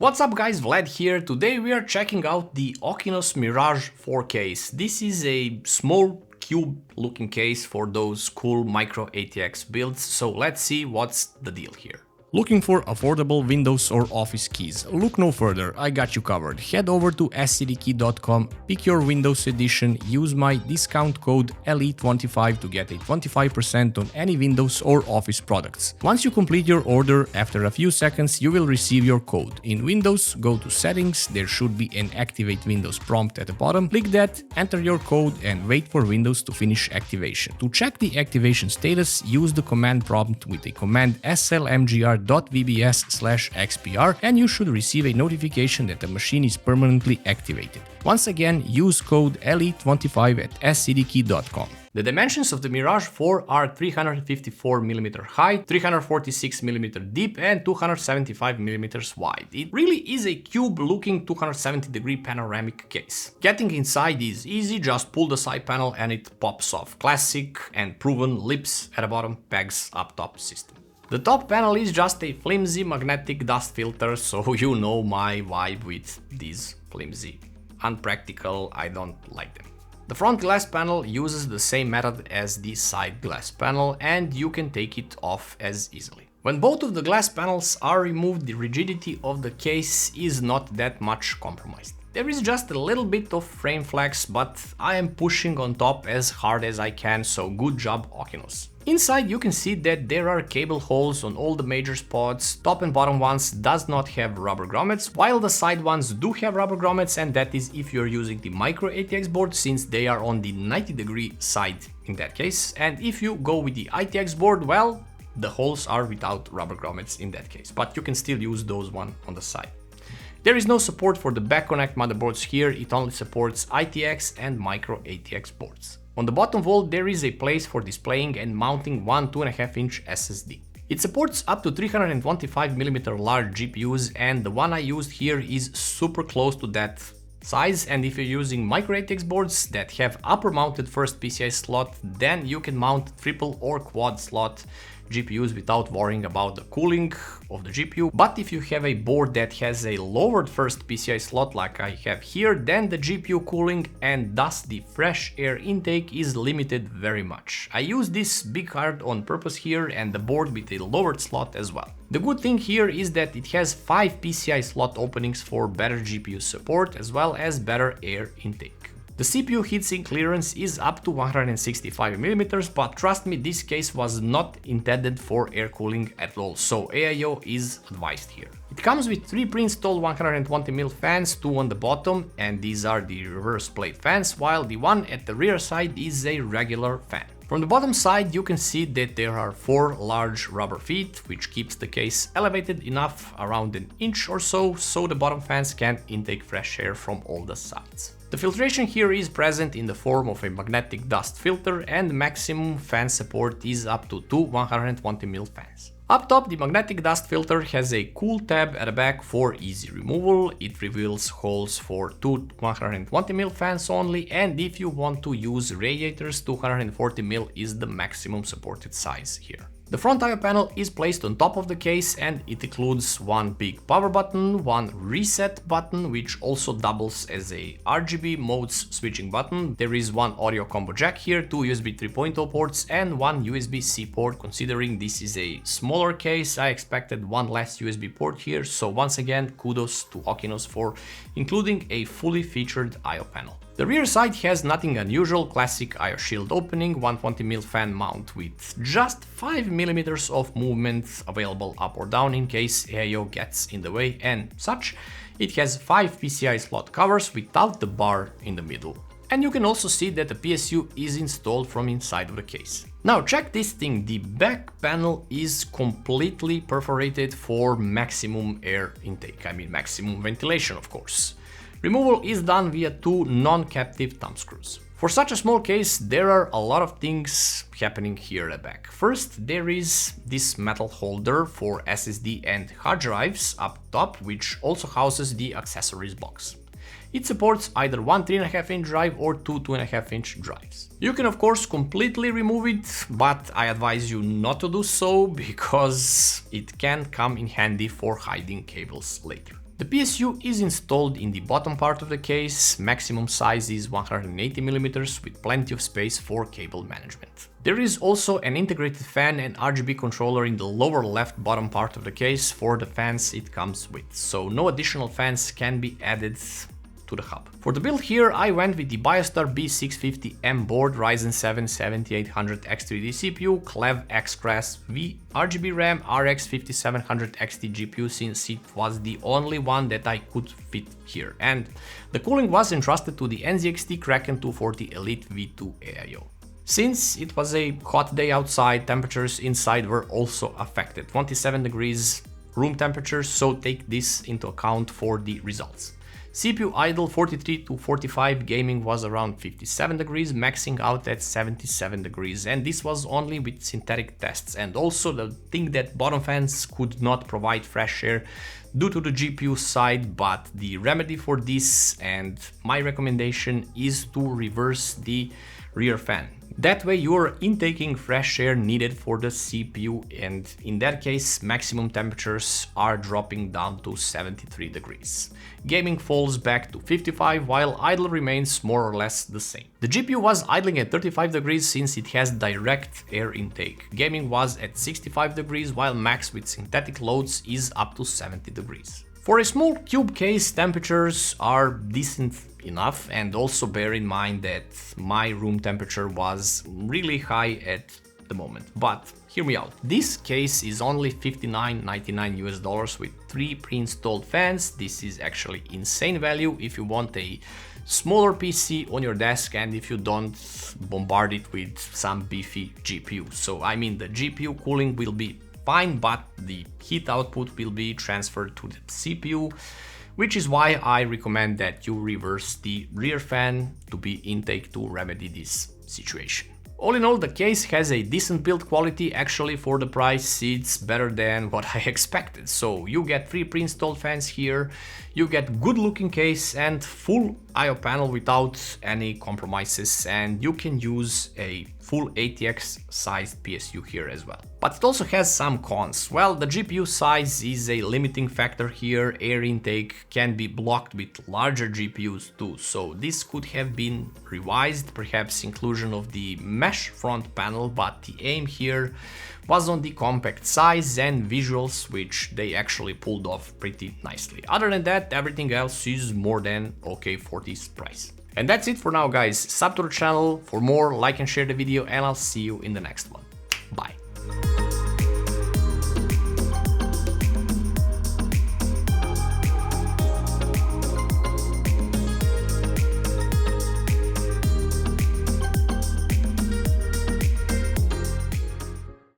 What's up guys, Vlad here. Today we are checking out the Okinos Mirage 4 case. This is a small cube looking case for those cool micro ATX builds, so let's see what's the deal here. Looking for affordable Windows or Office keys? Look no further, I got you covered. Head over to scdkey.com, pick your Windows edition, use my discount code LE25 to get a 25% on any Windows or Office products. Once you complete your order, after a few seconds you will receive your code. In Windows, go to Settings, there should be an Activate Windows prompt at the bottom. Click that, enter your code and wait for Windows to finish activation. To check the activation status, use the command prompt with the command slmgr.vbs/xpr and you should receive a notification that the machine is permanently activated. Once again, use code LE25 at scdkey.com. The dimensions of the Mirage 4 are 354mm high, 346mm deep and 275mm wide. It really is a cube-looking 270-degree panoramic case. Getting inside is easy, just pull the side panel and it pops off. Classic and proven lips at the bottom, pegs up top system. The top panel is just a flimsy magnetic dust filter, so you know my vibe with these flimsy. Unpractical, I don't like them. The front glass panel uses the same method as the side glass panel and you can take it off as easily. When both of the glass panels are removed, the rigidity of the case is not that much compromised. There is just a little bit of frame flex, but I am pushing on top as hard as I can, so good job Okinos. Inside you can see that there are cable holes on all the major spots. Top and bottom ones does not have rubber grommets, while the side ones do have rubber grommets, and that is if you're using the micro ATX board, since they are on the 90-degree side in that case. And if you go with the ITX board, well, the holes are without rubber grommets in that case, but you can still use those one on the side. There is no support for the back connect motherboards here, it only supports ITX and micro ATX boards. On the bottom wall there is a place for displaying and mounting one 2.5-inch SSD. It supports up to 325mm large GPUs and the one I used here is super close to that size, and if you're using micro ATX boards that have upper mounted first PCI slot, then you can mount triple or quad slot GPUs without worrying about the cooling of the GPU. But if you have a board that has a lowered first PCI slot like I have here, then the GPU cooling and thus the fresh air intake is limited very much. I use this big card on purpose here and the board with a lowered slot as well. The good thing here is that it has 5 PCI slot openings for better GPU support as well as better air intake. The CPU heatsink clearance is up to 165mm, but trust me, this case was not intended for air cooling at all, so AIO is advised here. It comes with 3 pre-installed 120mm fans, 2 on the bottom, and these are the reverse plate fans, while the one at the rear side is a regular fan. From the bottom side you can see that there are 4 large rubber feet, which keeps the case elevated enough around an inch or so the bottom fans can intake fresh air from all the sides. The filtration here is present in the form of a magnetic dust filter and maximum fan support is up to 2 120mm fans. Up top, the magnetic dust filter has a cool tab at the back for easy removal. It reveals holes for 2 120mm fans only, and if you want to use radiators, 240mm is the maximum supported size here. The front I/O panel is placed on top of the case and it includes one big power button, one reset button which also doubles as a RGB modes switching button. There is one audio combo jack here, 2 USB 3.0 ports and one USB-C port. Considering this is a smaller case, I expected one less USB port here, so once again kudos to Okinos for including a fully featured I/O panel. The rear side has nothing unusual, classic I/O shield opening, 120mm fan mount with just 5mm of movement available up or down in case AIO gets in the way and such. It has 5 PCI slot covers without the bar in the middle. And you can also see that the PSU is installed from inside of the case. Now check this thing, the back panel is completely perforated for maximum air intake, I mean maximum ventilation of course. Removal is done via 2 non-captive thumb screws. For such a small case, there are a lot of things happening here at the back. First, there is this metal holder for SSD and hard drives up top, which also houses the accessories box. It supports either one 3.5-inch drive or two 2.5-inch drives. You can of course completely remove it, but I advise you not to do so because it can come in handy for hiding cables later. The PSU is installed in the bottom part of the case, maximum size is 180mm with plenty of space for cable management. There is also an integrated fan and RGB controller in the lower left bottom part of the case for the fans it comes with, so no additional fans can be added to the hub. For the build here I went with the Biostar B650M board, Ryzen 7 7800 X3D CPU, Clev X-Cras V RGB RAM, RX 5700 XT GPU since it was the only one that I could fit here, and the cooling was entrusted to the NZXT Kraken 240 Elite V2 AIO. Since it was a hot day outside, temperatures inside were also affected, 27 degrees room temperature, so take this into account for the results. CPU idle 43 to 45, gaming was around 57 degrees, maxing out at 77 degrees, and this was only with synthetic tests, and also the thing that bottom fans could not provide fresh air due to the GPU side, but the remedy for this and my recommendation is to reverse the rear fan. That way you're intaking fresh air needed for the CPU, and in that case maximum temperatures are dropping down to 73 degrees. Gaming falls back to 55 while idle remains more or less the same. The GPU was idling at 35 degrees since it has direct air intake. Gaming was at 65 degrees while max with synthetic loads is up to 70 degrees. For a small cube case, temperatures are decent enough, and also bear in mind that my room temperature was really high at the moment. But hear me out. This case is only $59.99 US with 3 pre-installed fans. This is actually insane value if you want a smaller PC on your desk and if you don't bombard it with some beefy GPU. So I mean, the GPU cooling will be fine, but the heat output will be transferred to the CPU, which is why I recommend that you reverse the rear fan to be intake to remedy this situation. All in all, the case has a decent build quality. Actually, for the price it's better than what I expected. So you get 3 pre-installed fans here, you get good looking case and full I/O panel without any compromises, and you can use a full ATX sized PSU here as well. But it also has some cons. Well, the GPU size is a limiting factor here. Air intake can be blocked with larger GPUs too, so this could have been revised, perhaps inclusion of the mesh front panel, but the aim here was on the compact size and visuals, which they actually pulled off pretty nicely. Other than that, everything else is more than okay for this price. And that's it for now, guys. Sub to the channel for more, like and share the video, and I'll see you in the next one. Bye.